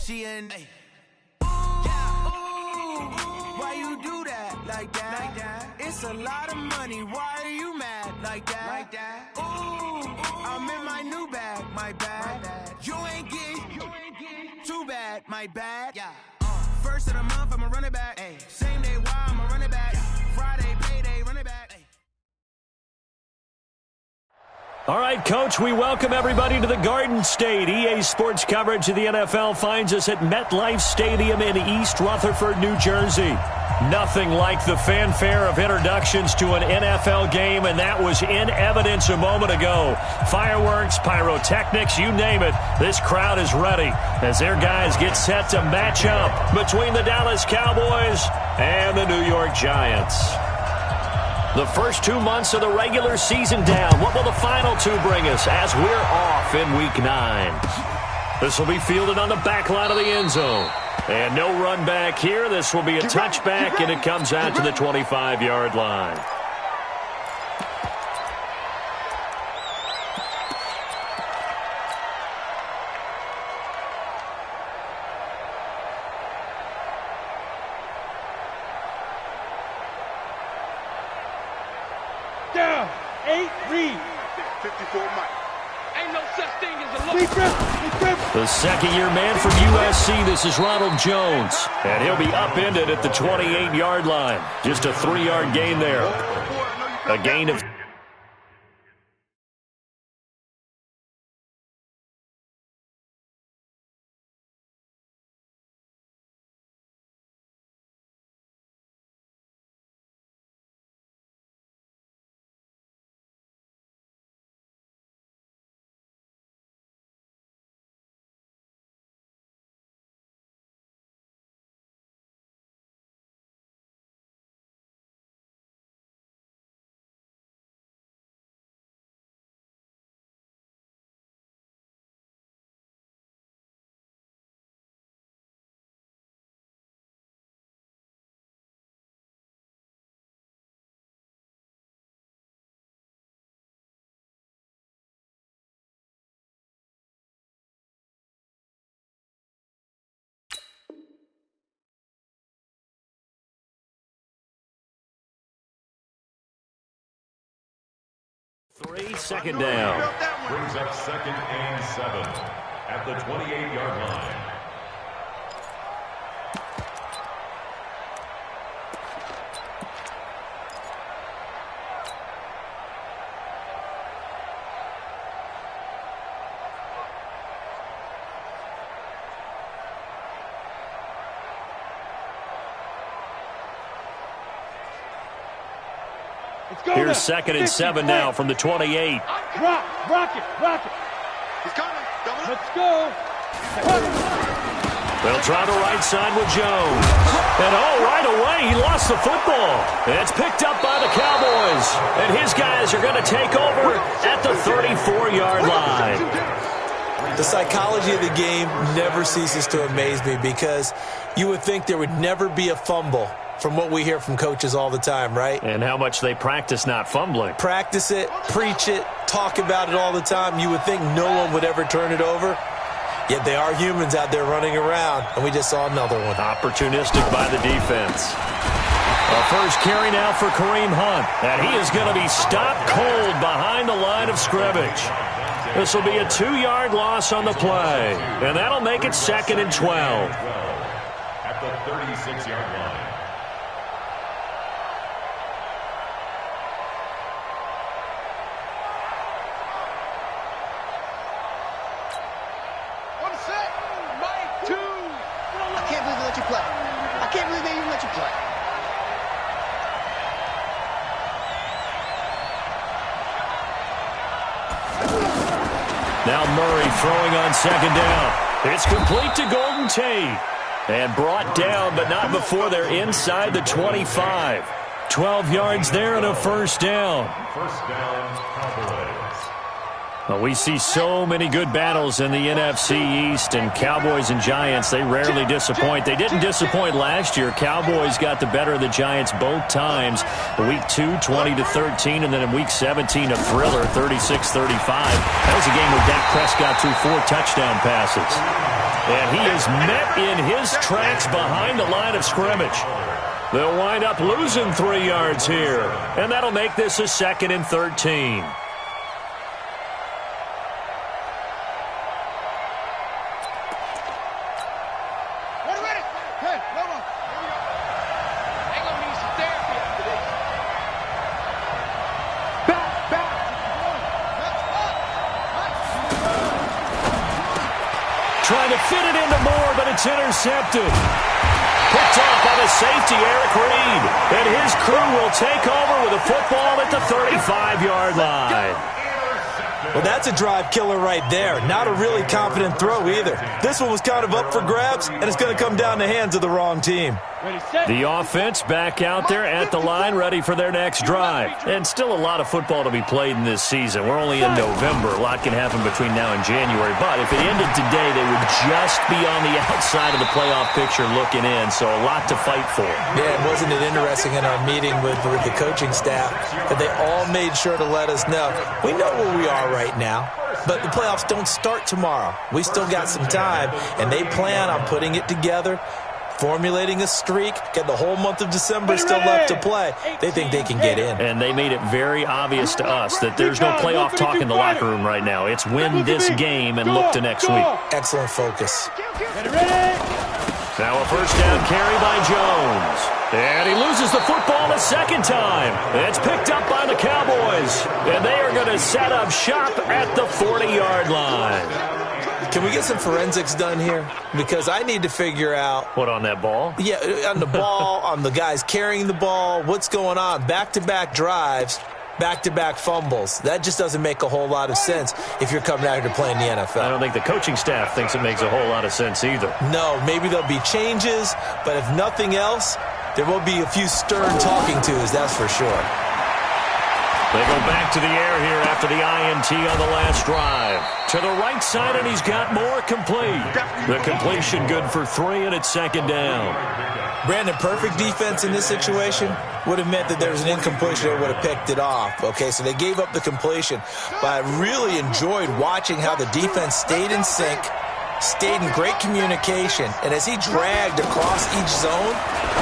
She in. Hey. Yeah. Ooh, why you do that like that? It's a lot of money. Why are you mad like that? Ooh, I'm in my new bag, my bad. You ain't get too bad, my bad. Yeah. First of the month, I'ma run it back. Ay. Same day, why I'ma run it back. Friday, payday, run it back. Ay. All right, Coach, we welcome everybody to the Garden State. EA Sports coverage of the NFL finds us at MetLife Stadium in East Rutherford, New Jersey. Nothing like the fanfare of introductions to an NFL game, and that was in evidence a moment ago. Fireworks, pyrotechnics, you name it. This crowd is ready as their guys get set to match up between the Dallas Cowboys and the New York Giants. The first 2 months of the regular season down. What will the final two bring us as we're off in Week 9? This will be fielded on the back line of the end zone. And no run back here. This will be a touchback, and it comes out to the 25-yard line. Down, 8, read. 54, Mike. Ain't no such thing as a look. The second-year man from USC, this is Ronald Jones. And he'll be upended at the 28-yard line. Just a 3-yard gain there. A gain of... Second down. Brings up 2nd and 7 at the 28-yard line. Here's 2nd and 7 now from the 28. Rock it. He's coming. Let's go. They'll try the right side with Jones. And right away, he lost the football. It's picked up by the Cowboys. And his guys are going to take over at the 34-yard line. The psychology of the game never ceases to amaze me because you would think there would never be a fumble from what we hear from coaches all the time, right? And how much they practice not fumbling. Practice it, preach it, talk about it all the time. You would think no one would ever turn it over. Yet they are humans out there running around, and we just saw another one. Opportunistic by the defense. A first carry now for Kareem Hunt. And he is going to be stopped cold behind the line of scrimmage. This will be a 2-yard loss on the play. And that'll make it 2nd and 12. At the 36-yard line. Now Murray throwing on 2nd down. It's complete to Golden Tate. And brought down, but not before they're inside the 25. 12 yards there and a first down. First down, Cowboys. Well, we see so many good battles in the NFC East, and Cowboys and Giants, they rarely disappoint. They didn't disappoint last year. Cowboys got the better of the Giants both times. Week 2, 20-13, and then in Week 17, a thriller, 36-35. That was a game where Dak Prescott threw 4 touchdown passes. And he is met in his tracks behind the line of scrimmage. They'll wind up losing 3 yards here. And that'll make this a 2nd and 13. Trying to fit it into Moore, but it's intercepted. Picked off by the safety, Eric Reed. And his crew will take over with a football at the 35-yard line. Well, that's a drive killer right there. Not a really confident throw either. This one was kind of up for grabs, and it's going to come down the hands of the wrong team. The offense back out there at the line, ready for their next drive. And still a lot of football to be played in this season. We're only in November. A lot can happen between now and January. But if it ended today, they would just be on the outside of the playoff picture looking in. So a lot to fight for. Yeah, and wasn't it interesting in our meeting with the coaching staff that they all made sure to let us know, we know where we are right now, but the playoffs don't start tomorrow. We still got some time, and they plan on putting it together, formulating a streak, get the whole month of December still left to play. They think they can get in. And they made it very obvious to us that there's no playoff talk in the locker room right now. It's win this game and look to next week. Excellent focus. Now a first down carry by Jones. And he loses the football a second time. It's picked up by the Cowboys. And they are going to set up shop at the 40-yard line. Can we get some forensics done here? Because I need to figure out... What, on that ball? Yeah, on the ball, on the guys carrying the ball. What's going on? Back-to-back drives, back-to-back fumbles. That just doesn't make a whole lot of sense if you're coming out here to play in the NFL. I don't think the coaching staff thinks it makes a whole lot of sense either. No, maybe there'll be changes, but if nothing else, there will be a few stern talking tos, that's for sure. They go back to the air here after the INT on the last drive. To the right side, and he's got more complete. The completion good for 3, and it's second down. Brandon, perfect defense in this situation would have meant that there was an incompletion that would have picked it off. Okay, so they gave up the completion. But I really enjoyed watching how the defense stayed in sync, stayed in great communication, and as he dragged across each zone,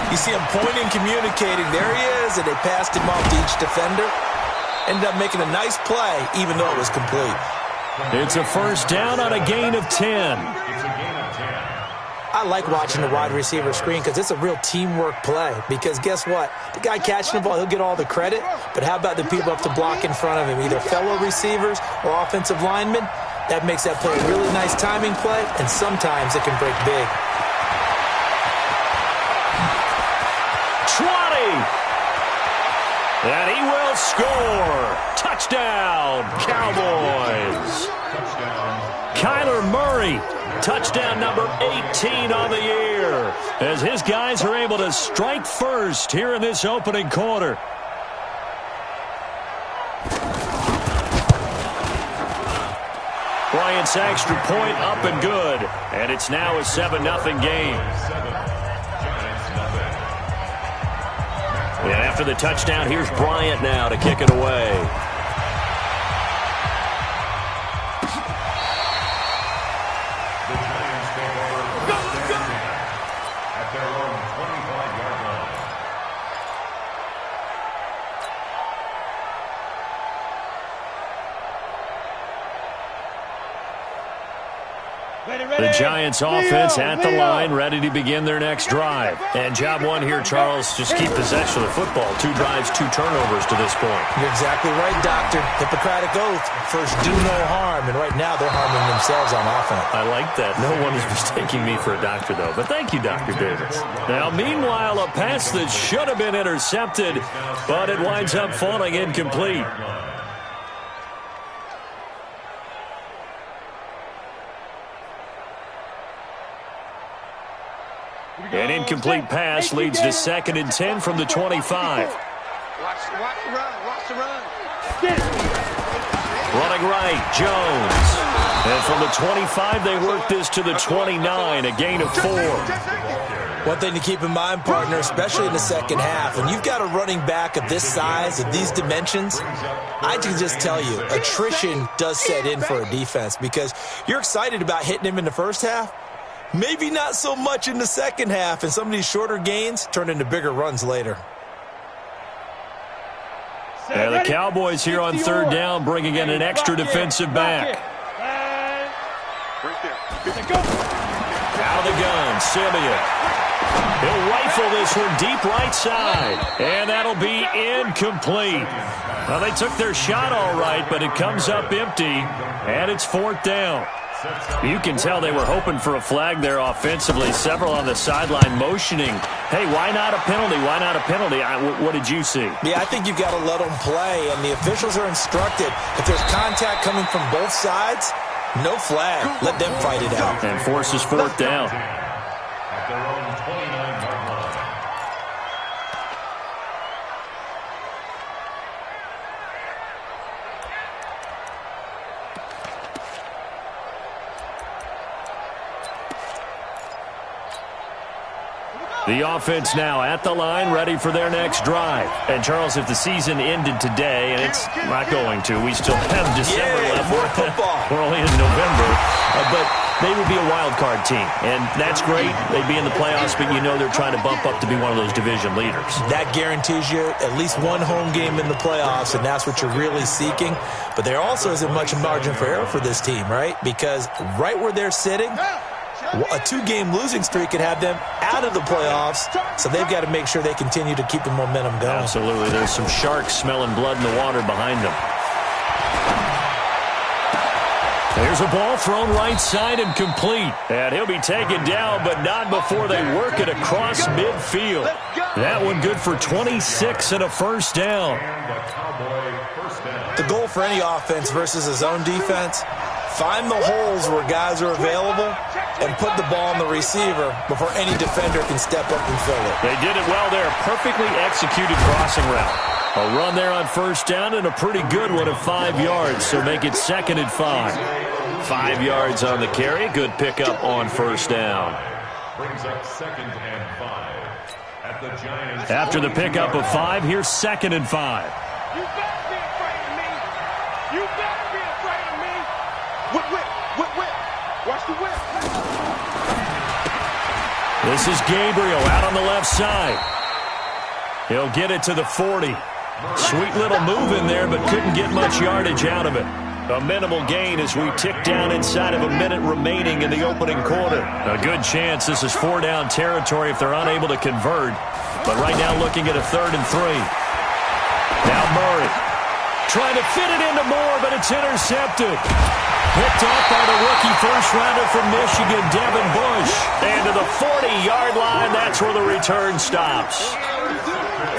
you see him pointing, communicating. There he is, and they passed him off to each defender. Ended up making a nice play, even though it was complete. It's a first down on a gain of 10. I like watching the wide receiver screen because it's a real teamwork play. Because guess what? The guy catching the ball, he'll get all the credit. But how about the people up to block in front of him, either fellow receivers or offensive linemen? That makes that play a really nice timing play, and sometimes it can break big. And he will score. Touchdown, Cowboys. Kyler Murray, touchdown number 18 on the year, as his guys are able to strike first here in this opening quarter. Bryant's extra point up and good, and it's now a 7-0 game. And after the touchdown, here's Bryant now to kick it away. The Giants take over at their own 25-yard line. The Giants offense at the line, ready to begin their next drive. And job one here, Charles, just keep possession of the football. 2 drives, 2 turnovers to this point. You're exactly right, Doctor. Hippocratic oath. First, do no harm. And right now, they're harming themselves on offense. I like that. No one is mistaking me for a doctor, though. But thank you, Dr. Davis. Now, meanwhile, a pass that should have been intercepted, but it winds up falling incomplete. An incomplete pass leads to 2nd and 10 from the 25. Watch the run. Watch the run. Running right, Jones. And from the 25, they work this to the 29, a gain of 4. One thing to keep in mind, partner, especially in the second half, when you've got a running back of this size, of these dimensions, I can just tell you, attrition does set in for a defense because you're excited about hitting him in the first half. Maybe not so much in the second half, and some of these shorter gains turn into bigger runs later. Yeah, the Cowboys here on third down, bringing in an extra defensive back. Out of the gun, Simeon. He'll rifle this one deep right side, and that'll be incomplete. Well, they took their shot all right, but it comes up empty, and it's fourth down. You can tell they were hoping for a flag there offensively. Several on the sideline motioning, hey, why not a penalty? Why not a penalty? What did you see? Yeah, I think you've got to let them play, and the officials are instructed. If there's contact coming from both sides, no flag. Let them fight it out. And forces fourth down. At their own 29-yard line. The offense now at the line, ready for their next drive. And, Charles, if the season ended today, and it's not going to, we still have December left. More football. We're only in November. But they would be a wild card team, and that's great. They'd be in the playoffs, but you know they're trying to bump up to be one of those division leaders. That guarantees you at least one home game in the playoffs, and that's what you're really seeking. But there also isn't much margin for error for this team, right? Because right where they're sitting, a two-game losing streak could have them out of the playoffs, so they've got to make sure they continue to keep the momentum going. Absolutely. There's some sharks smelling blood in the water behind them. There's a ball thrown right side and complete. And he'll be taken down, but not before they work it across midfield. That one good for 26 and a first down. The goal for any offense versus a zone defense, find the holes where guys are available and put the ball on the receiver before any defender can step up and fill it. They did it well there. Perfectly executed crossing route. A run there on first down and a pretty good one of 5 yards, so make it 2nd and 5. 5 yards on the carry. Good pickup on first down. Brings up 2nd and 5. At the Giants. After the pickup of 5, here's 2nd and 5. You better be afraid of me. You better be afraid of me. Whip, whip, whip, whip. Watch the whip. This is Gabriel out on the left side. He'll get it to the 40. Sweet little move in there, but couldn't get much yardage out of it. A minimal gain as we tick down inside of a minute remaining in the opening quarter. A good chance this is 4-down territory if they're unable to convert. But right now looking at a 3rd and 3. Now Murray trying to fit it into Moore, but it's intercepted. Picked off by the rookie first-rounder from Michigan, Devin Bush. And to the 40-yard line, that's where the return stops.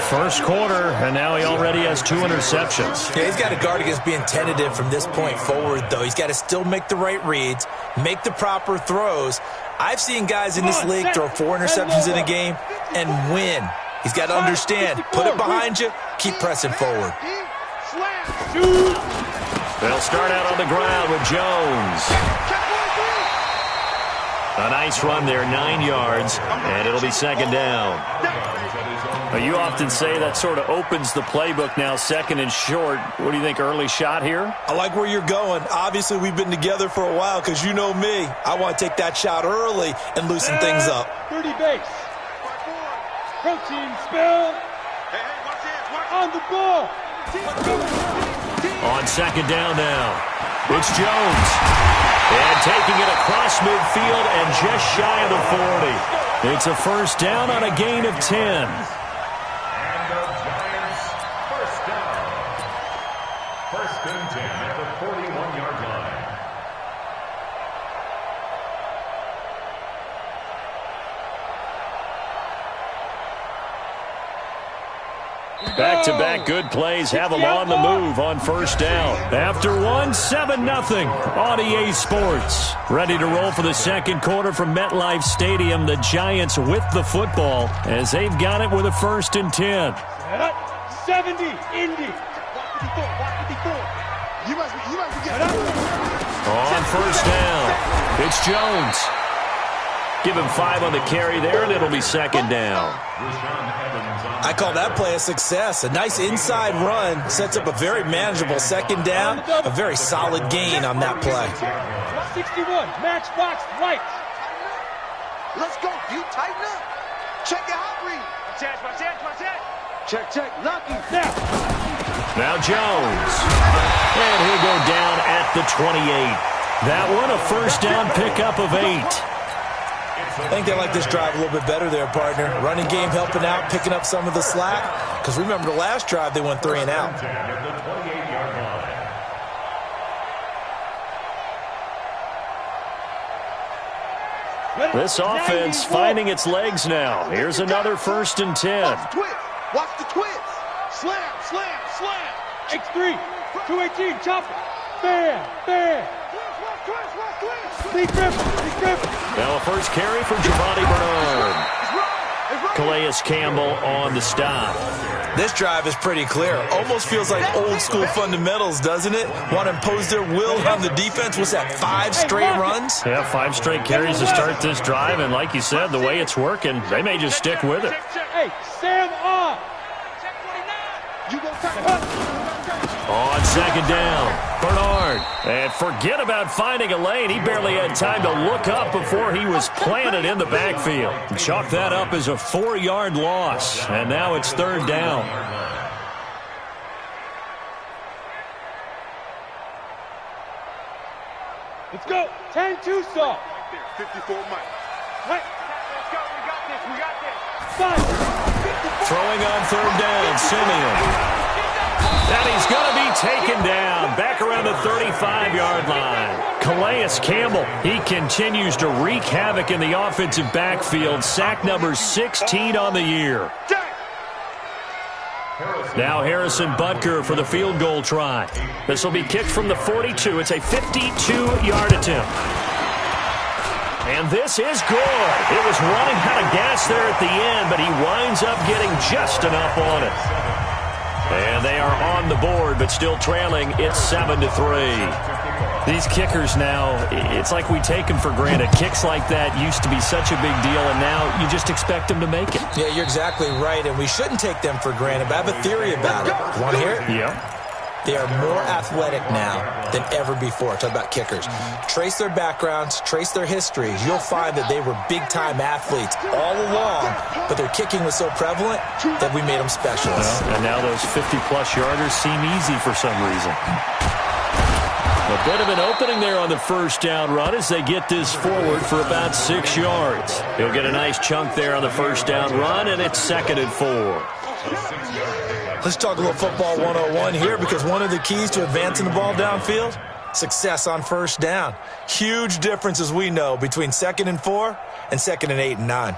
First quarter, and now he already has 2 interceptions. Yeah, he's got to guard against being tentative from this point forward, though. He's got to still make the right reads, make the proper throws. I've seen guys in this league throw 4 interceptions in a game and win. He's got to understand, put it behind you, keep pressing forward. They'll start out on the ground with Jones. A nice run there, 9 yards, and it'll be 2nd down. You often say that sort of opens the playbook now, 2nd and short. What do you think, early shot here? I like where you're going. Obviously, we've been together for a while because you know me. I want to take that shot early and loosen things up. 30 base. Protein spill. On the ball. On 2nd down now, it's Jones. And taking it across midfield and just shy of the 40. It's a first down on a gain of 10. Back-to-back good plays have them on the move on first down. After one, 7-0 on EA Sports. Ready to roll for the second quarter from MetLife Stadium. The Giants with the football as they've got it with a 1st and 10. 70, Indy. On first down, it's Jones. Give him 5 on the carry there, and it'll be 2nd down. I call that play a success. A nice inside run sets up a very manageable 2nd down. A very solid gain on that play. 61, matchbox right. Let's go. You tighten up. Check your hot read. Check. Lucky. Now Jones. And he'll go down at the 28. That one a first down pickup of 8. I think they like this drive a little bit better there, partner. Running game helping out, picking up some of the slack. Because remember the last drive, they went 3 and out. This offense finding its legs now. Here's another 1st and 10. Watch the twist. Slam. X3, 218, chop it. Bam. Big grip. Now a first carry for Giovanni Bernard. Calais Campbell on the stop. This drive is pretty clear. Almost feels like old school fundamentals, doesn't it? Want to impose their will on the defense. What's that, 5 straight runs? Yeah, 5 straight carries to start this drive, and like you said, the way it's working, they may just stick with it. Hey, Sam on. On 2nd down, Bernard. And forget about finding a lane. He barely had time to look up before he was planted in the backfield. Chalk that up as a 4-yard loss. And now it's 3rd down. Let's go. 10-2 stop. 54 Mike. Let's go. We got this. Throwing on 3rd down, Simeon. And he's going to be taken down back around the 35-yard line. Calais Campbell, he continues to wreak havoc in the offensive backfield. Sack number 16 on the year. Now Harrison Butker for the field goal try. This will be kicked from the 42. It's a 52-yard attempt. And this is good. It was running out of gas there at the end, but he winds up getting just enough on it. And they are on the board, but still trailing. It's 7-3. These kickers now, it's like we take them for granted. Kicks like that used to be such a big deal, and now you just expect them to make it. Yeah, you're exactly right, and we shouldn't take them for granted, but I have a theory about it. Want to hear it? Yeah. They are more athletic now than ever before. Talk about kickers. Trace their backgrounds, trace their histories. You'll find that they were big-time athletes all along, but their kicking was so prevalent that we made them specialists. Well, and now those 50-plus yarders seem easy for some reason. A bit of an opening there on the 1st down run as they get this forward for about 6 yards. He'll get a nice chunk there on the 1st down run, and it's 2nd and 4. Let's talk a little football 101 here, because one of the keys to advancing the ball downfield, success on 1st down. Huge difference, as we know, between 2nd and 4 and 2nd and 8 and 9.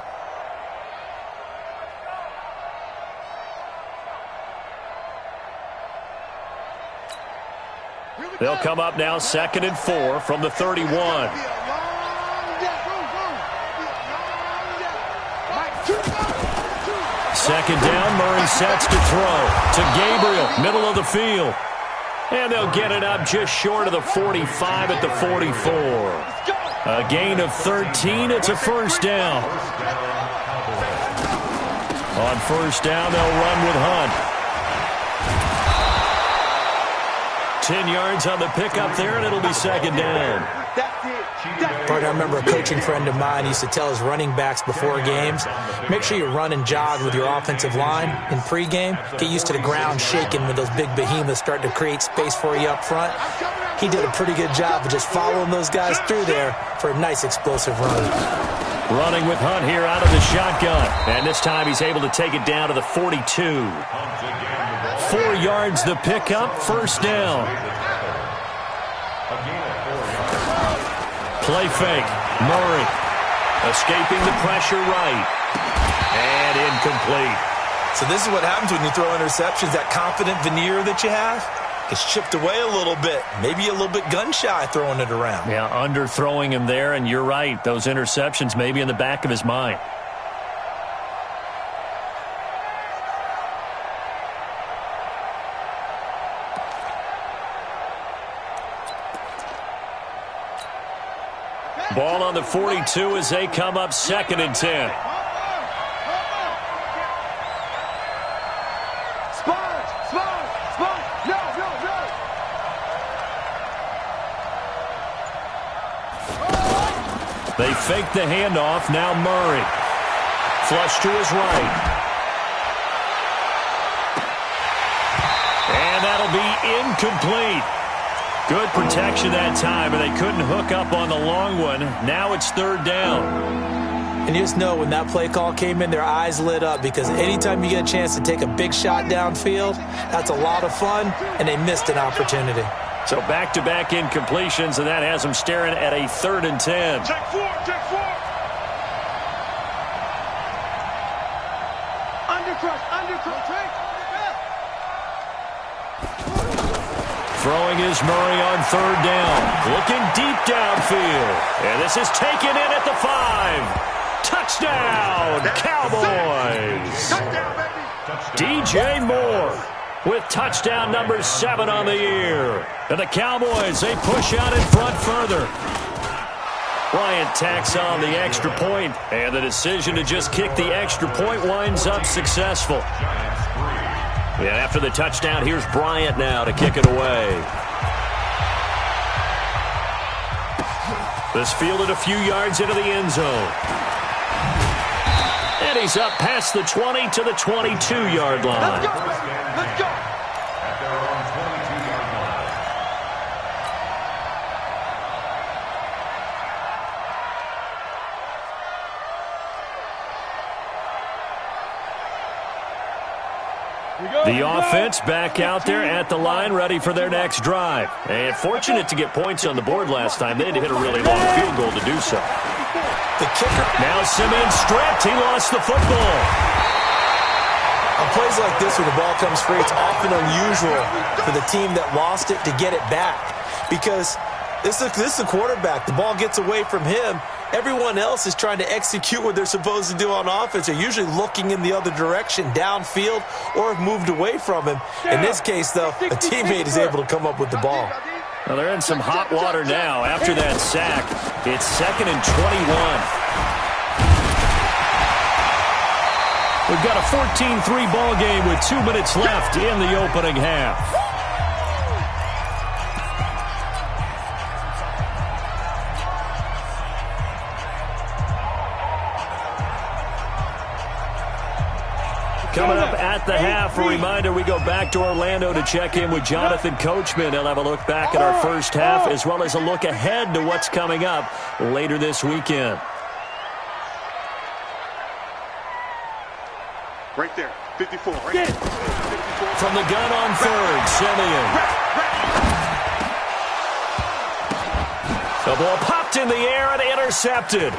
They'll come up now 2nd and 4 from the 31. Second down, Murray sets to throw to Gabriel, middle of the field. And they'll get it up just short of the 45 at the 44. A gain of 13, it's a 1st down. On 1st down, they'll run with Hunt. 10 yards on the pickup there, and it'll be 2nd down. But I remember a coaching friend of mine used to tell his running backs before games, make sure you run and jog with your offensive line in pregame. Get used to the ground shaking when those big behemoths start to create space for you up front. He did a pretty good job of just following those guys through there for a nice explosive run. Running with Hunt here out of the shotgun. And this time he's able to take it down to the 42. 4 yards the pickup, 1st down. Play fake. Murray escaping the pressure right. And incomplete. So this is what happens when you throw interceptions. That confident veneer that you have gets chipped away a little bit. Maybe a little bit gun-shy throwing it around. Yeah, underthrowing him there, and you're right. Those interceptions may be in the back of his mind. Ball on the 42 as they come up 2nd and 10. They faked the handoff. Now Murray. Flush to his right. And that'll be incomplete. Good protection that time, and they couldn't hook up on the long one. Now it's third down. And you just know when that play call came in, their eyes lit up, because anytime you get a chance to take a big shot downfield, that's a lot of fun, and they missed an opportunity. So back-to-back incompletions, and that has them staring at a 3rd and 10. Check 4, check 4. Undercrush. Throwing is Murray on 3rd down. Looking deep downfield. And this is taken in at the 5. Touchdown, Cowboys. Touchdown, baby. DJ Moore with touchdown number 7 on the year. And the Cowboys, they push out in front further. Bryant tacks on the extra point, and the decision to just kick the extra point winds up successful. Yeah, after the touchdown, here's Bryant now to kick it away. This fielded a few yards into the end zone. And he's up past the 20 to the 22-yard line. Let's go, baby. Let's go. At their own 22-yard line. The offense back out there at the line, ready for their next drive. And fortunate to get points on the board last time. They had to hit a really long field goal to do so. The kicker. Now Simmons stripped. He lost the football. On plays like this, when the ball comes free, it's often unusual for the team that lost it to get it back, because this is a quarterback. The ball gets away from him. Everyone else is trying to execute what they're supposed to do on offense. They're usually looking in the other direction, downfield, or have moved away from him. In this case, though, a teammate is able to come up with the ball. Well, they're in some hot water now. After that sack, it's 2nd and 21. We've got a 14-3 ball game with 2 minutes left in the opening half. Coming up at the half, a reminder, we go back to Orlando to check in with Jonathan Coachman. He'll have a look back at our first half, as well as a look ahead to what's coming up later this weekend. Right there, 54, right there. 54. From the gun on 3rd, Simeon. The ball popped in the air and intercepted.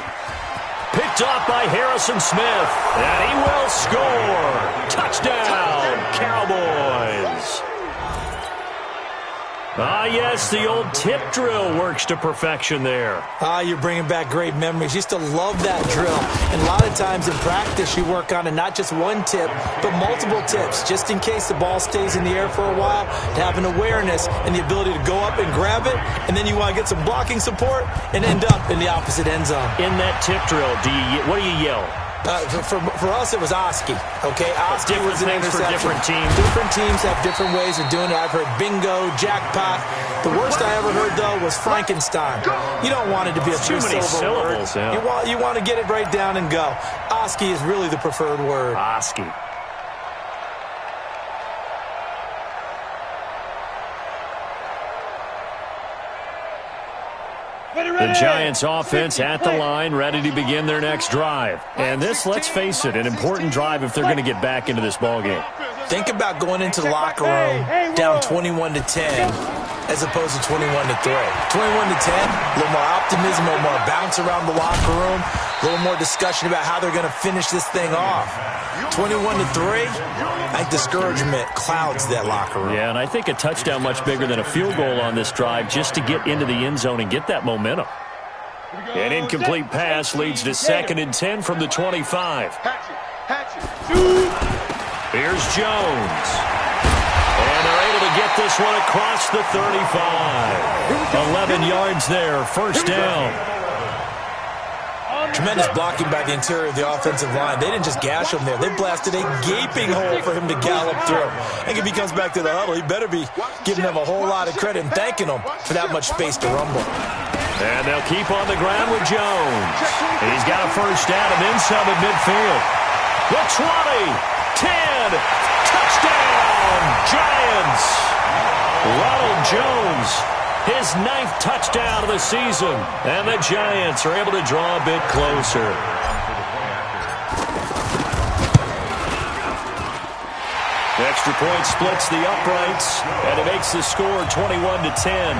Picked off by Harrison Smith, and he will score. Touchdown, Cowboys. Ah, yes, the old tip drill works to perfection there. You're bringing back great memories. Used to love that drill. And a lot of times in practice, you work on it, not just one tip, but multiple tips, just in case the ball stays in the air for a while, to have an awareness and the ability to go up and grab it, and then you want to get some blocking support and end up in the opposite end zone. In that tip drill, what do you yell? For us, it was Oski. Okay, Oski was an interception. For different teams. Different teams have different ways of doing it. I've heard bingo, jackpot. The worst I ever heard, though, was Frankenstein. You don't want it to be a too many syllables. Yeah. You want to get it right down and go. Oski is really the preferred word. Oski. The Giants offense at the line, ready to begin their next drive. And this, let's face it, an important drive if they're going to get back into this ballgame. Think about going into the locker room down 21-10 as opposed to 21-3. 21-10, a little more optimism, a little more bounce around the locker room, a little more discussion about how they're going to finish this thing off. 21-3, I think discouragement clouds that locker room. Yeah, and I think a touchdown much bigger than a field goal on this drive just to get into the end zone and get that momentum. An incomplete pass leads to 2nd and 10 from the 25. Here's Jones. And they're able to get this one across the 35. 11 yards there, first down. Tremendous blocking by the interior of the offensive line. They didn't just gash him there. They blasted a gaping hole for him to gallop through. I think if he comes back to the huddle, he better be giving them a whole lot of credit and thanking them for that much space to rumble. And they'll keep on the ground with Jones. He's got a first down and then some at midfield. The 20, 10, touchdown, Giants. Ronald Jones, his 9th touchdown of the season. And the Giants are able to draw a bit closer. The extra point splits the uprights, and it makes the score 21-10.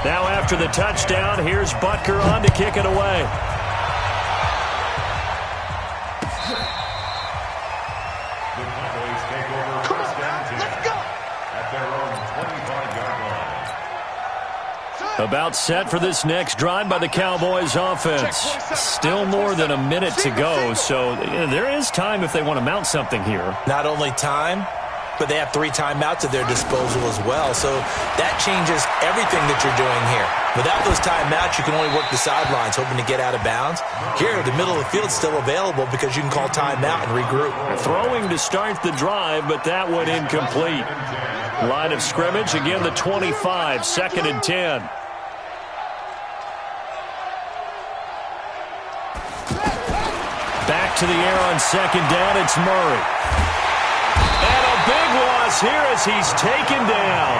Now after the touchdown, here's Butker on to kick it away. The Cowboys take over first down 10 at their own 25-yard line. About set for this next drive by the Cowboys offense. Still more than a minute to go, so there is time if they want to mount something here. Not only time, but they have 3 timeouts at their disposal as well. So that changes everything that you're doing here. Without those timeouts, you can only work the sidelines, hoping to get out of bounds. Here, the middle of the field's still available because you can call timeout and regroup. Throwing to start the drive, but that went incomplete. Line of scrimmage, again the 25, 2nd and 10. Back to the air on 2nd down, it's Murray. And a big loss here as he's taken down.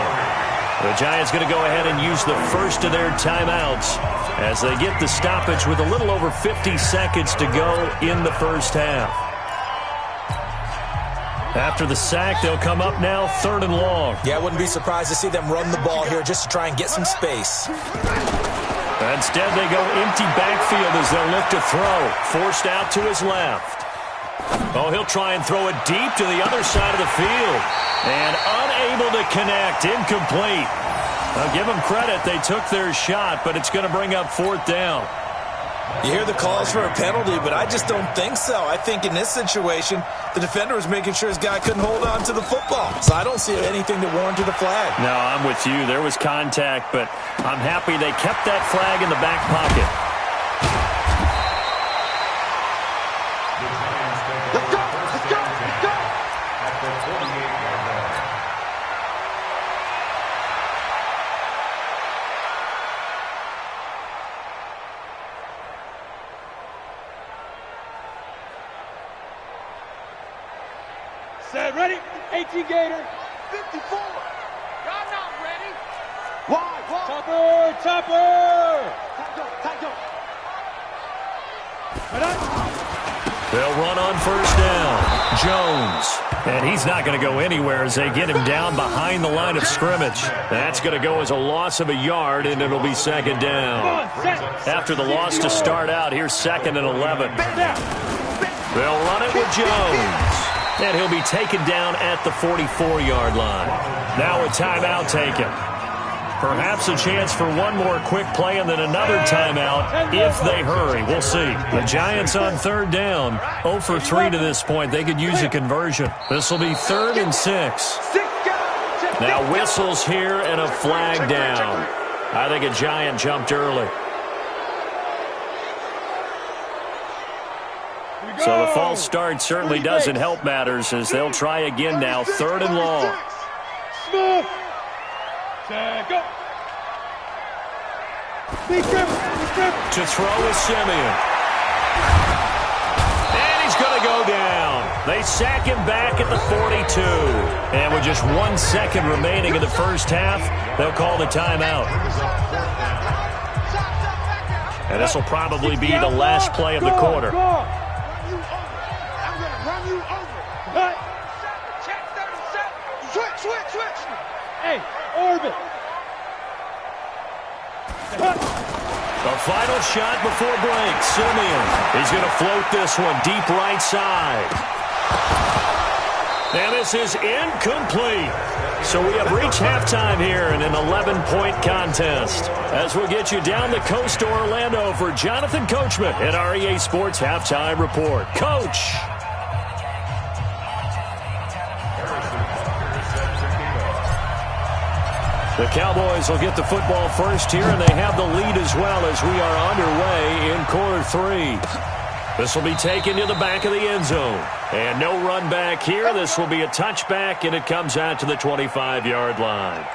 The Giants going to go ahead and use the first of their timeouts as they get the stoppage with a little over 50 seconds to go in the first half. After the sack, they'll come up now 3rd and long. Yeah, I wouldn't be surprised to see them run the ball here just to try and get some space. Instead, they go empty backfield as they'll look to throw. Forced out to his left. Oh, he'll try and throw it deep to the other side of the field. And unable to connect. Incomplete. I'll give them credit. They took their shot, but it's going to bring up 4th down. You hear the calls for a penalty, but I just don't think so. I think in this situation, the defender was making sure his guy couldn't hold on to the football. So I don't see anything that warranted a flag. No, I'm with you. There was contact, but I'm happy they kept that flag in the back pocket. Let's go! Let's go! Let's go! At the 48-yard line. Set, ready? 18 Gator. 54. Y'all not ready. Wide. Chopper. Tight go. They'll run on first down. Jones. And he's not going to go anywhere as they get him down behind the line of scrimmage. That's going to go as a loss of a yard, and it'll be 2nd down. After the loss to start out, here's 2nd and 11. They'll run it with Jones. And he'll be taken down at the 44-yard line. Now a timeout taken. Perhaps a chance for one more quick play and then another timeout if they hurry. We'll see. The Giants on 3rd down. 0 for 3 to this point. They could use a conversion. This will be 3rd and 6. Now whistles here and a flag down. I think a Giant jumped early. So the false start certainly doesn't help matters as they'll try again now. 3rd and long. Smooth. Go. To throw is Simeon. And he's going to go down. They sack him back at the 42. And with just 1 second remaining in the first half, they'll call the timeout. And this will probably be the last play of the quarter. Run you over. Check 37. Switch. Hey, orbit. The final shot before break. Simeon. He's going to float this one deep right side. And this is incomplete. So we have reached halftime here in an 11-point contest. As we'll get you down the coast to Orlando for Jonathan Coachman at our EA Sports Halftime Report. Coach. The Cowboys will get the football first here, and they have the lead as well as we are underway in quarter 3. This will be taken to the back of the end zone. And no run back here. This will be a touchback, and it comes out to the 25-yard line.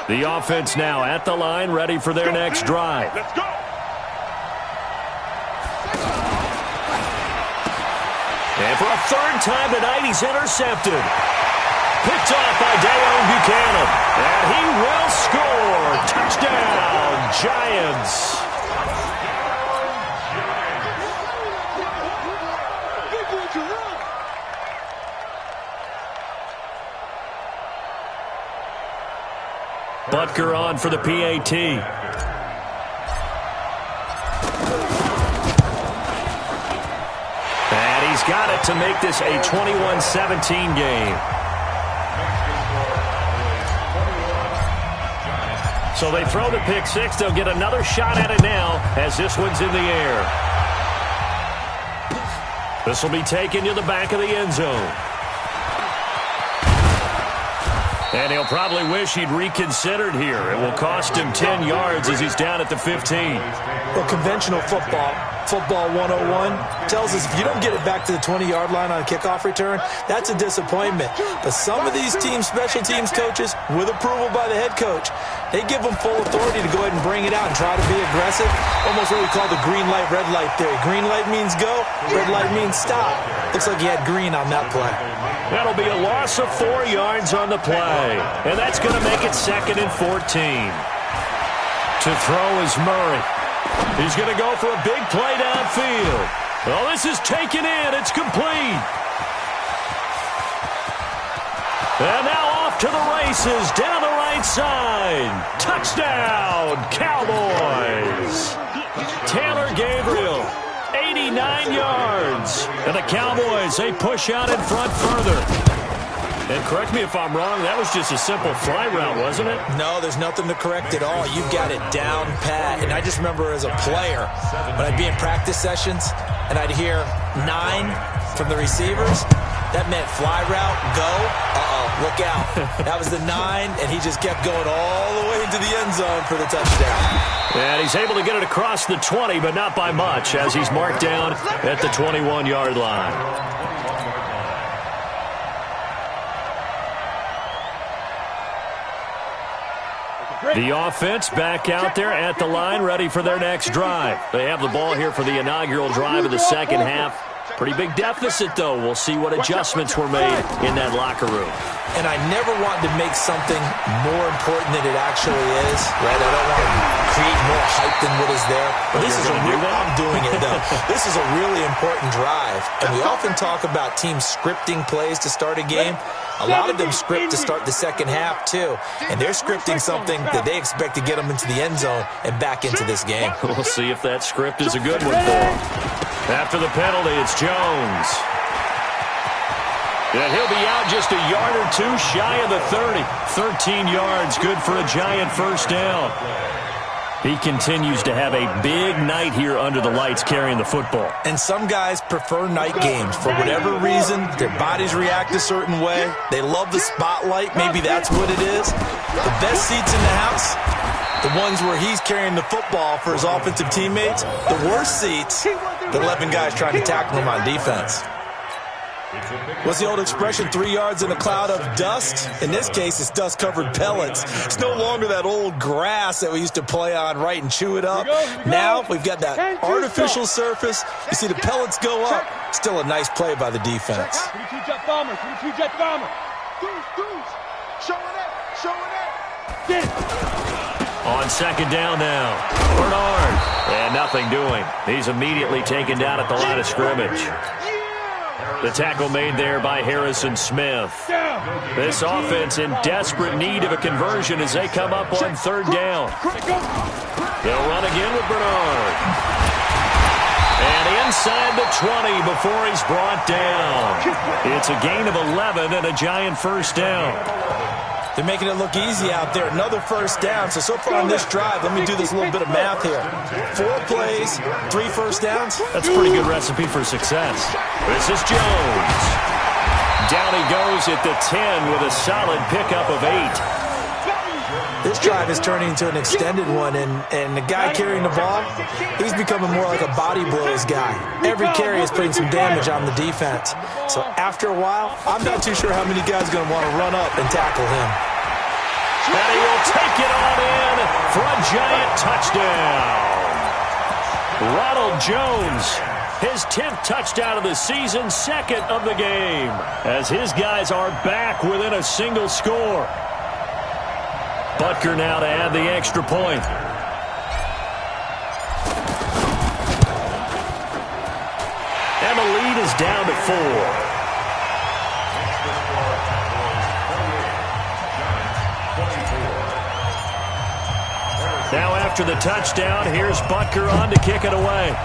The offense now at the line, ready for their next drive. Let's go. And for a third time tonight, he's intercepted. Picked off by Dayon Buchanan. And he will score. Touchdown, Giants. Butker on for the PAT. And he's got it to make this a 21-17 game. So they throw the pick six. They'll get another shot at it now as this one's in the air. This will be taken to the back of the end zone. And he'll probably wish he'd reconsidered here. It will cost him 10 yards as he's down at the 15. Well, conventional football 101, tells us if you don't get it back to the 20-yard line on a kickoff return, that's a disappointment. But some of these teams, special teams coaches, with approval by the head coach, they give them full authority to go ahead and bring it out and try to be aggressive. Almost what we call the green light, red light theory. Green light means go, red light means stop. Looks like he had green on that play. That'll be a loss of 4 yards on the play. And that's going to make it 2nd and 14. To throw is Murray. He's going to go for a big play downfield. Well, this is taken in. It's complete. And now off to the races down the right side. Touchdown, Cowboys. Taylor Gabriel, 89 yards. And the Cowboys, they push out in front further. And correct me if I'm wrong, that was just a simple fly route, wasn't it? No, there's nothing to correct at all. You've got it down pat. And I just remember as a player, when I'd be in practice sessions and I'd hear 9 from the receivers, that meant fly route, go, look out. That was the 9, and he just kept going all the way into the end zone for the touchdown. And he's able to get it across the 20, but not by much, as he's marked down at the 21-yard line. The offense back out there at the line, ready for their next drive. They have the ball here for the inaugural drive of the second half. Pretty big deficit, though. We'll see what adjustments were made in that locker room. And I never wanted to make something more important than it actually is, right? I don't want to create more hype than what is there. But this is a real, I'm doing it, though. This is a really important drive. And we often talk about teams scripting plays to start a game. A lot of them script to start the second half, too. And they're scripting something that they expect to get them into the end zone and back into this game. We'll see if that script is a good one for them. After the penalty, it's Jones. And he'll be out just a yard or two shy of the 30. 13 yards, good for a Giant first down. He continues to have a big night here under the lights carrying the football. And some guys prefer night games. For whatever reason, their bodies react a certain way. They love the spotlight. Maybe that's what it is. The best seats in the house, the ones where he's carrying the football for his offensive teammates. The worst seats, the 11 guys trying to tackle him on defense. What's the old expression, 3 yards in a cloud of dust? In this case, it's dust-covered pellets. It's no longer that old grass that we used to play on, right, and chew it up. Now we've got that artificial surface. You see the pellets go up. Still a nice play by the defense. 22 jet bomber, 22 jet bomber. Deuce, showing it. Get it. On second down now, Bernard. And nothing doing. He's immediately taken down at the line of scrimmage. The tackle made there by Harrison Smith. This offense in desperate need of a conversion as they come up on third down. They'll run again with Bernard. And inside the 20 before he's brought down. It's a gain of 11 and a Giant first down. They're making it look easy out there. Another first down. So far on this drive, let me do this little bit of math here. 4 plays, 3 first downs. That's a pretty good recipe for success. This is Jones. Down he goes at the 10 with a solid pickup of 8. This drive is turning into an extended one, and the guy carrying the ball, he's becoming more like a body blows guy. Every carry is putting some damage on the defense. So after a while, I'm not too sure how many guys are going to want to run up and tackle him. And he will take it on in for a giant touchdown. Ronald Jones, his 10th touchdown of the season, second of the game, as his guys are back within a single score. Butker now to add the extra point. And the lead is down to 4. Now after the touchdown, here's Butker on to kick it away.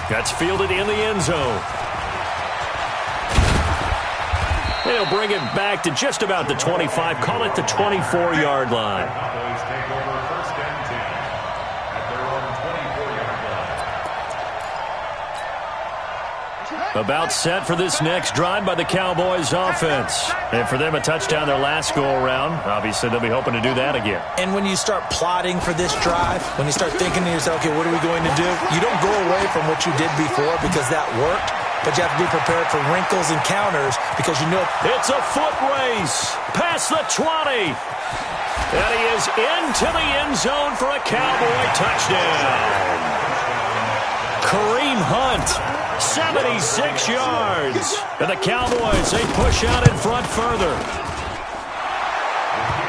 That's fielded in the end zone. They'll bring it back to just about the 25, call it the 24-yard line. Cowboys take over first and 10 at their own 24-yard line. About set for this next drive by the Cowboys offense. And for them, a touchdown their last go-around. Obviously, they'll be hoping to do that again. And when you start plotting for this drive, when you start thinking to yourself, okay, what are we going to do? You don't go away from what you did before because that worked. But you have to be prepared for wrinkles and counters because you know it's a foot race past the 20. And he is into the end zone for a Cowboy touchdown. Kareem Hunt, 76 yards. And the Cowboys, they push out in front further.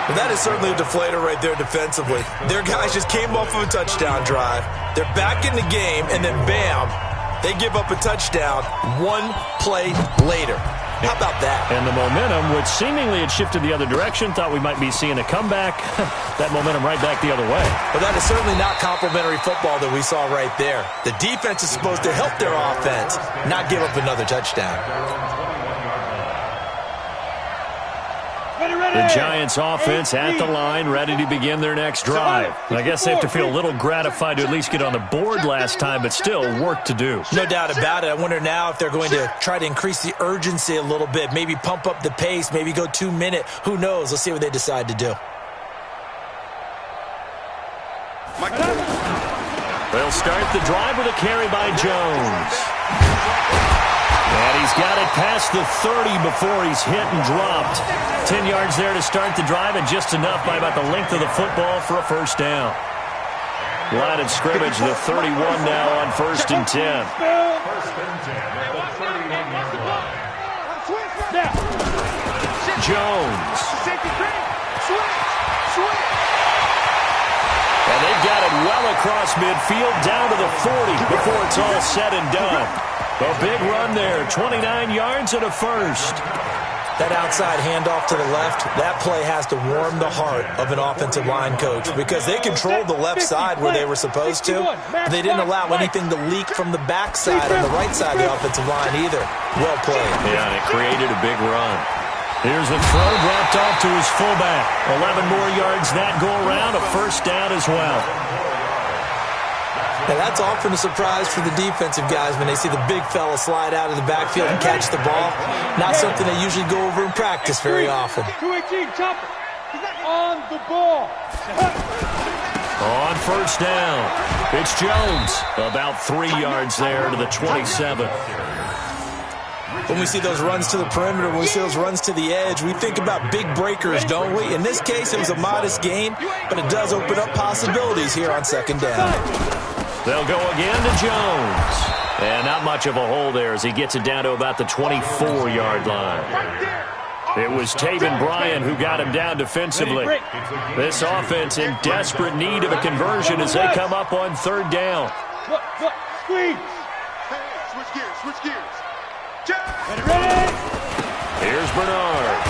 Well, that is certainly a deflator right there defensively. Their guys just came off of a touchdown drive. They're back in the game, and then bam, they give up a touchdown one play later. How about that? And the momentum, which seemingly had shifted the other direction, thought we might be seeing a comeback. That momentum right back the other way. But that is certainly not complimentary football that we saw right there. The defense is supposed to help their offense, not give up another touchdown. The Giants offense at the line, ready to begin their next drive. I guess they have to feel a little gratified to at least get on the board last time, but still work to do. No doubt about it. I wonder now if they're going to try to increase the urgency a little bit, maybe pump up the pace, maybe go 2-minute. Who knows? Let's see what they decide to do. They'll start the drive with a carry by Jones. And he's got it past the 30 before he's hit and dropped. 10 yards there to start the drive, and just enough by about the length of the football for a first down. Line of scrimmage, the 31 now on 1st and 10. First and 10 at the 31-yard line. Jones. And they've got it well across midfield, down to the 40 before it's all said and done. A big run there, 29 yards and a first. That outside handoff to the left, that play has to warm the heart of an offensive line coach because they controlled the left side where they were supposed to. They didn't allow anything to leak from the backside on the right side of the offensive line either. Well played. Yeah, and it created a big run. Here's the throw dropped off to his fullback. 11 more yards that go around, a first down as well. And that's often a surprise for the defensive guys when they see the big fella slide out of the backfield and catch the ball. Not something they usually go over in practice very often. 218, chopper. On the ball. On first down, it's Jones. About 3 yards there to the 27. When we see those runs to the perimeter, when we see those runs to the edge, we think about big breakers, don't we? In this case, it was a modest gain, but it does open up possibilities here on second down. They'll go again to Jones. And not much of a hole there as he gets it down to about the 24-yard line. It was Taven Bryan who got him down defensively. This offense in desperate need of a conversion as they come up on third down. Squeeze. Switch gears. Here's Bernard.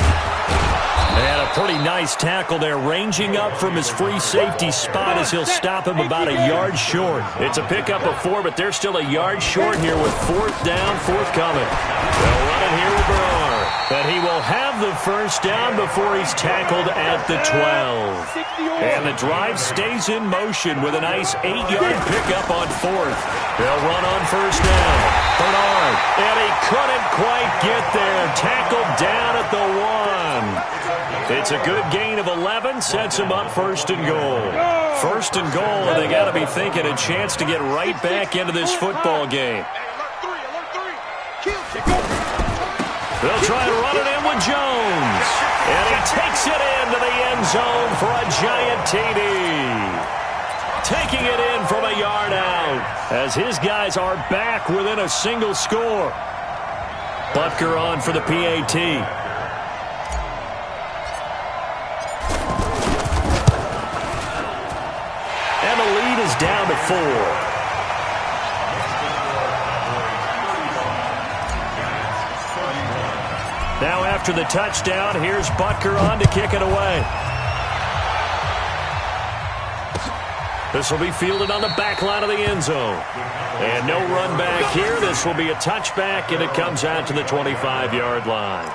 And a pretty nice tackle there, ranging up from his free safety spot as he'll stop him about a yard short. It's a pickup of 4, but they're still a yard short here with fourth down forthcoming. They'll run it here with Bernard. But he will have the first down before he's tackled at the 12. And the drive stays in motion with a nice 8-yard pickup on fourth. They'll run on first down. Bernard, and he couldn't quite get there. Tackled down at the 1. It's a good gain of 11, sets him up first and goal. First and goal, and they got to be thinking a chance to get right back into this football game. They'll try and run it in with Jones. And he takes it into the end zone for a giant TD. Taking it in from a yard out as his guys are back within a single score. Butker on for the PAT. And the lead is down to 4. Now after the touchdown, here's Butker on to kick it away. This will be fielded on the back line of the end zone. And no run back here. This will be a touchback, and it comes out to the 25-yard line.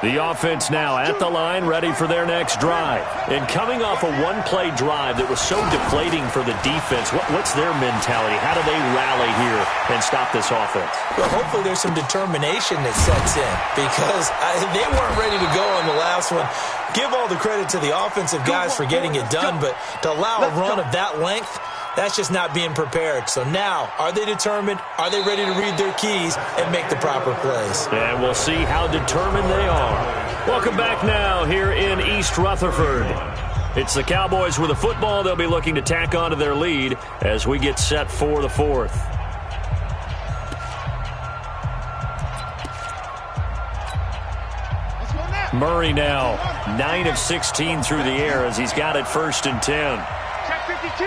The offense now at the line, ready for their next drive. And coming off a one-play drive that was so deflating for the defense, what's their mentality? How do they rally here and stop this offense? Well, hopefully there's some determination that sets in because they weren't ready to go on the last one. Give all the credit to the offensive guys for getting it done, but to allow a run of that length, that's just not being prepared. So now, are they determined? Are they ready to read their keys and make the proper plays? And we'll see how determined they are. Welcome back now here in East Rutherford. It's the Cowboys with the football. They'll be looking to tack on to their lead as we get set for the fourth. Murray now 9 of 16 through the air as he's got it 1st and 10. Check 52.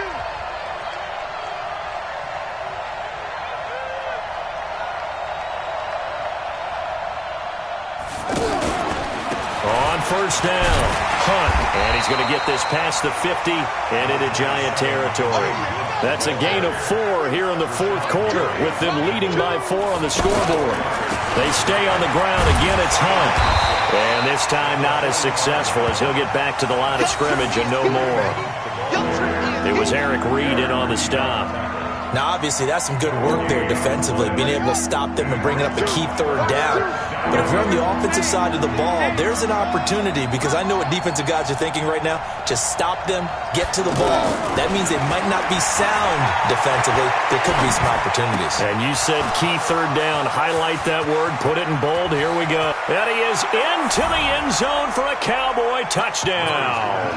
On 1st down, Hunt, and he's going to get this past the 50 and into Giant territory. That's a gain of 4 here in the 4th quarter with them leading by 4 on the scoreboard. They stay on the ground. Again, it's Hunt. And this time not as successful as he'll get back to the line of scrimmage and no more. It was Eric Reed in on the stop. Now, obviously, that's some good work there defensively, being able to stop them and bring up a key 3rd down. But if you're on the offensive side of the ball, there's an opportunity because I know what defensive guys are thinking right now. Just stop them, get to the ball. That means they might not be sound defensively. There could be some opportunities. And you said key 3rd down. Highlight that word. Put it in bold. Here we go. And he is into the end zone for a Cowboy touchdown.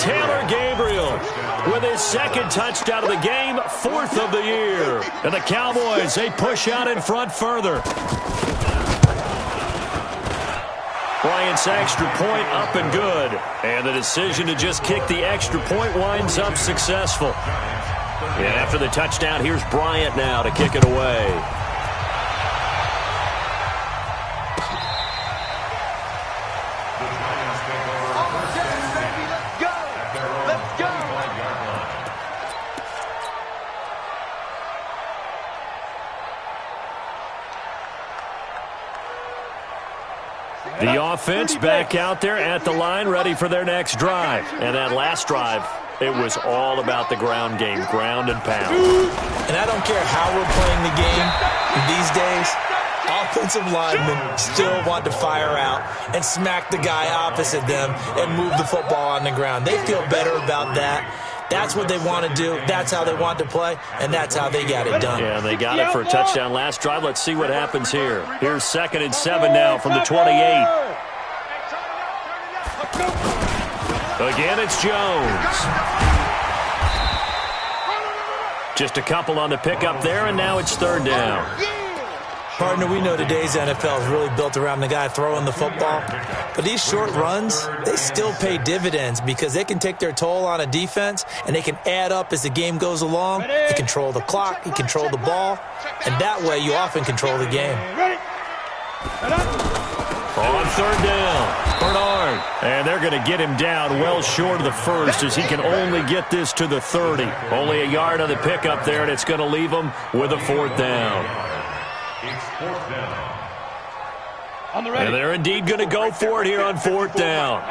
Taylor Gabriel with his 2nd touchdown of the game, 4th of the year. And the Cowboys, they push out in front further. Bryant's extra point up and good. And the decision to just kick the extra point winds up successful. And after the touchdown, here's Bryant now to kick it away. The offense back out there at the line, ready for their next drive. And that last drive, it was all about the ground game, ground and pound. And I don't care how we're playing the game these days, offensive linemen still want to fire out and smack the guy opposite them and move the football on the ground. They feel better about that. That's what they want to do. That's how they want to play, and that's how they got it done. Yeah, they got it for a touchdown last drive. Let's see what happens here. Here's 2nd and 7 now from the 28. Again, it's Jones. Just a couple on the pickup there, and now it's 3rd down. Partner, we know today's NFL is really built around the guy throwing the football. But these short runs, they still pay dividends because they can take their toll on a defense, and they can add up as the game goes along. You control the clock, you control the ball, and that way you often control the game. On 3rd down, Bernard. And they're going to get him down well short of the 1st as he can only get this to the 30. Only a yard on the pickup there, and it's going to leave him with a 4th down. It's 4th down. And they're indeed going to go for it here on 4th down.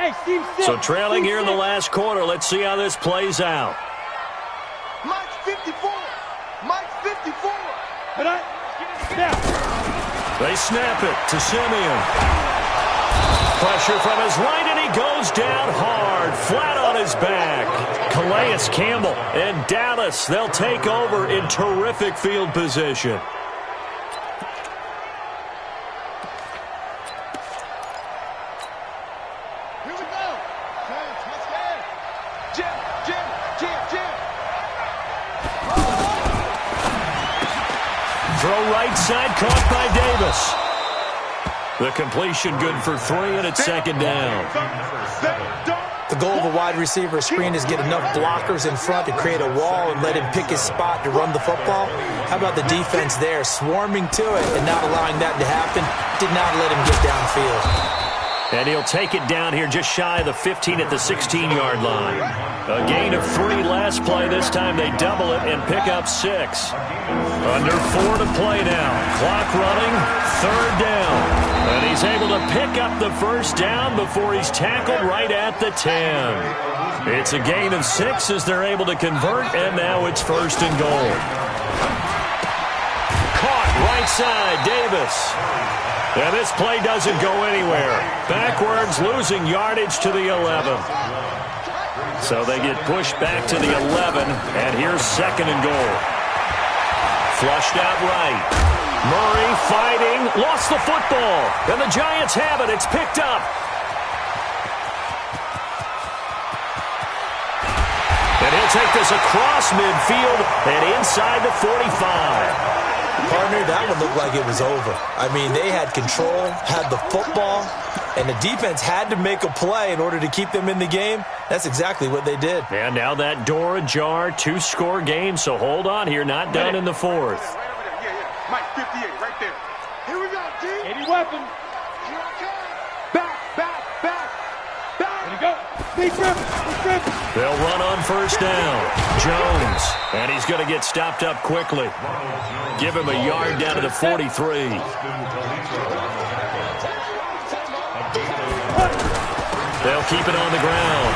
So trailing here in the last quarter, let's see how this plays out. Mike's 54. Mike's 54. They snap it to Simeon. Pressure from his right, and he he goes down hard, flat on his back. Calais Campbell and Dallas, they'll take over in terrific field position. Here we go. Let's go. Jim. Throw right side, caught by Davis. The completion good for 3, and it's second down. The goal of a wide receiver screen is get enough blockers in front to create a wall and let him pick his spot to run the football. How about the defense there, swarming to it and not allowing that to happen? Did not let him get downfield. And he'll take it down here just shy of the 15 at the 16-yard line. A gain of 3 last play. This time they double it and pick up 6. Under 4 to play now. Clock running, third down. And he's able to pick up the first down before he's tackled right at the 10. It's a gain of 6 as they're able to convert, and now it's first and goal. Caught right side, Davis. And this play doesn't go anywhere. Backwards, losing yardage to the 11. So they get pushed back to the 11, and here's second and goal. Flushed out right. Murray fighting, lost the football, and the Giants have it. It's picked up. And he'll take this across midfield and inside the 45. Partner, that one looked like it was over. I mean, they had control, had the football, and the defense had to make a play in order to keep them in the game. That's exactly what they did. And now that door ajar, 2-score game, so hold on here, not done in the fourth. Yeah. Mike, 58, right there. Here we go, G. Any weapon. Here I come. Back. There you go. Big rip. They'll run on first down. Jones, and he's going to get stopped up quickly. Give him a yard down to the 43. They'll keep it on the ground.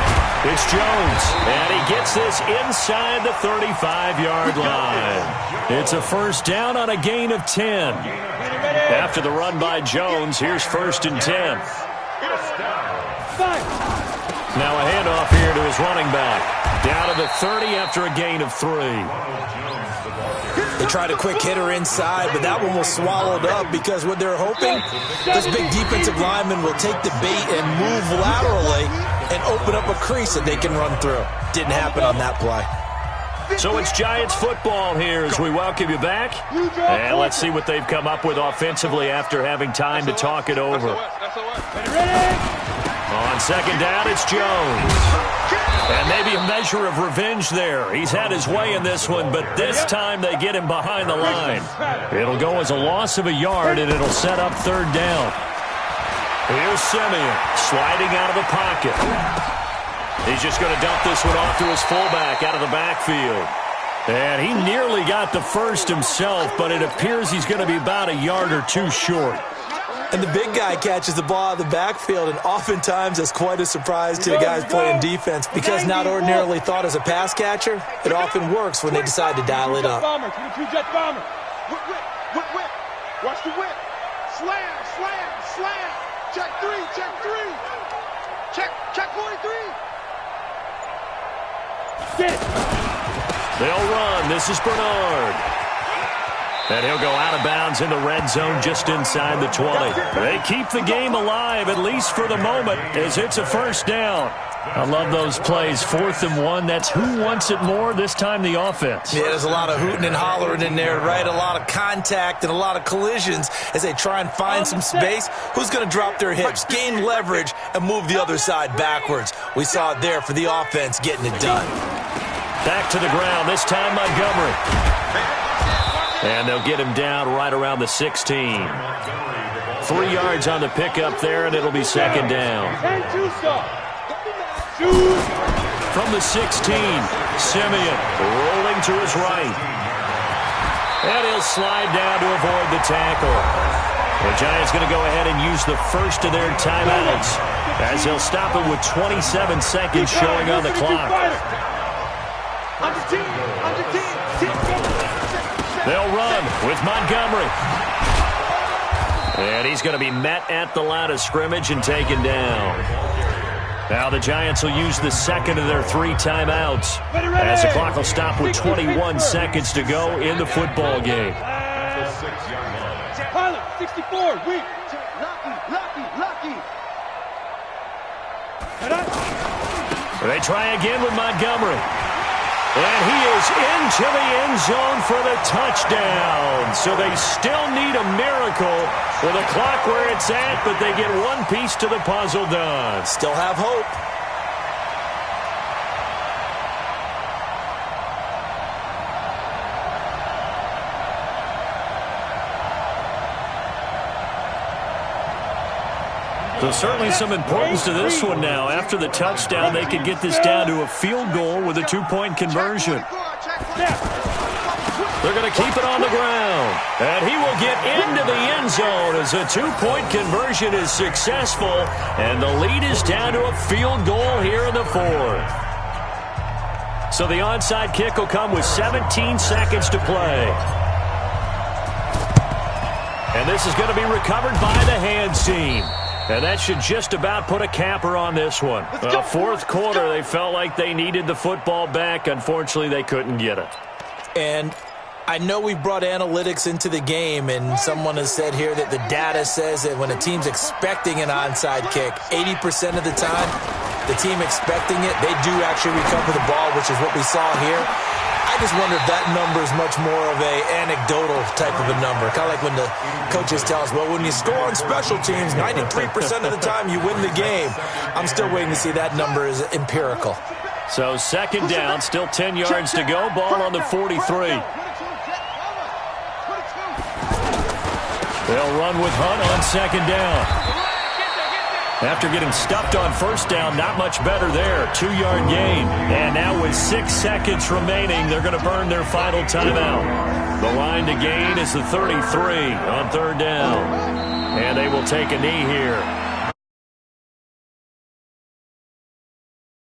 It's Jones, and he gets this inside the 35-yard line. It's a first down on a gain of 10. After the run by Jones, here's first and 10. Now a handoff here to his running back. Down to the 30 after a gain of 3. They tried a quick hitter inside, but that one was swallowed up because what they're hoping, this big defensive lineman will take the bait and move laterally and open up a crease that they can run through. Didn't happen on that play. So it's Giants football here as we welcome you back. And let's see what they've come up with offensively after having time to talk it over. On second down, it's Jones. And maybe a measure of revenge there. He's had his way in this one, but this time they get him behind the line. It'll go as a loss of a yard, and it'll set up third down. Here's Simeon sliding out of the pocket. He's just going to dump this one off to his fullback out of the backfield. And he nearly got the first himself, but it appears he's going to be about a yard or 2 short. And the big guy catches the ball out of the backfield, and oftentimes that's quite a surprise to the guys playing defense because not ordinarily thought as a pass catcher, it often works when they decide to dial it up. 22-jet bomber. Whip. Watch the whip. Slam. Check 3. Check 43. Get it. They'll run. This is Bernard. And he'll go out of bounds in the red zone just inside the 20. They keep the game alive, at least for the moment, as it's a first down. I love those plays. 4th and 1. That's who wants it more, this time the offense. Yeah, there's a lot of hooting and hollering in there, right? A lot of contact and a lot of collisions as they try and find some space. Who's going to drop their hips, gain leverage, and move the other side backwards? We saw it there for the offense getting it done. Back to the ground, this time Montgomery. And they'll get him down right around the 16. 3 yards on the pickup there, and it'll be second down. From the 16, Simeon rolling to his right. And he'll slide down to avoid the tackle. The Giants going to go ahead and use the first of their timeouts as they'll stop it with 27 seconds showing on the clock. They'll run with Montgomery. And he's going to be met at the line of scrimmage and taken down. Now the Giants will use the second of their 3 timeouts as the clock will stop with 21 seconds to go in the football game. 64, weak. Lucky. They try again with Montgomery. And he is into the end zone for the touchdown. So they still need a miracle with the clock where it's at, but they get one piece to the puzzle done. Still have hope. So certainly some importance to this one now. After the touchdown, they could get this down to a field goal with a 2-point conversion. They're going to keep it on the ground. And he will get into the end zone as a 2-point conversion is successful. And the lead is down to a field goal here in the 4th. So the onside kick will come with 17 seconds to play. And this is going to be recovered by the hands team. And that should just about put a capper on this one. Fourth quarter, they felt like they needed the football back. Unfortunately, they couldn't get it. And I know we brought analytics into the game, and someone has said here that the data says that when a team's expecting an onside kick, 80% of the time, the team expecting it, they do actually recover the ball, which is what we saw here. I just wonder if that number is much more of a anecdotal type of a number. Kind of like when the coaches tell us, well, when you score on special teams, 93% of the time you win the game. I'm still waiting to see that number is empirical. So second down, still 10 yards to go. Ball on the 43. They'll run with Hunt on second down. After getting stuffed on first down, not much better there. 2-yard gain. And now with 6 seconds remaining, they're going to burn their final timeout. The line to gain is the 33 on third down. And they will take a knee here.